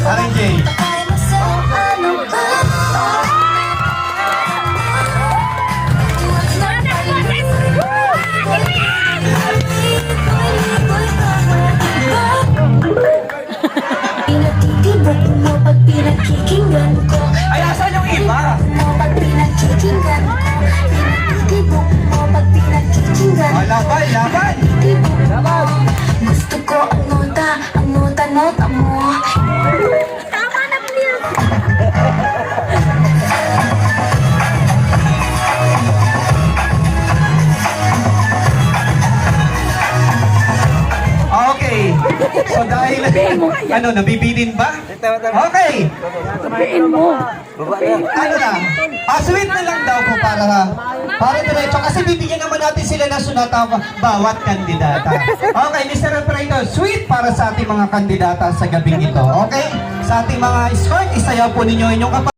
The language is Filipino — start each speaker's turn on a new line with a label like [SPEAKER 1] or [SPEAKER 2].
[SPEAKER 1] Aring Jay.
[SPEAKER 2] Pinatitibok mo pag pinakikinggan ko.
[SPEAKER 1] Ay, asan yung iba?
[SPEAKER 2] Mo pag pinakikinggan ko. Pinatitibok mo pag pinakikinggan ko.
[SPEAKER 1] Laban, laban.
[SPEAKER 2] Pinatitibok mo. Gusto ko ang nota mo. Tama na, please.
[SPEAKER 1] Okay. So dahil, nabibilin ba? Okay. Ano na? Sweet na lang daw po para diretso. Kasi bibigyan naman natin sila na sunata bawat kandidata. Okay, Mr. Operator, sweet para sa ating mga kandidata sa gabing ito. Okay? Sa ating mga escort, isayaw po ninyo inyong kapatid.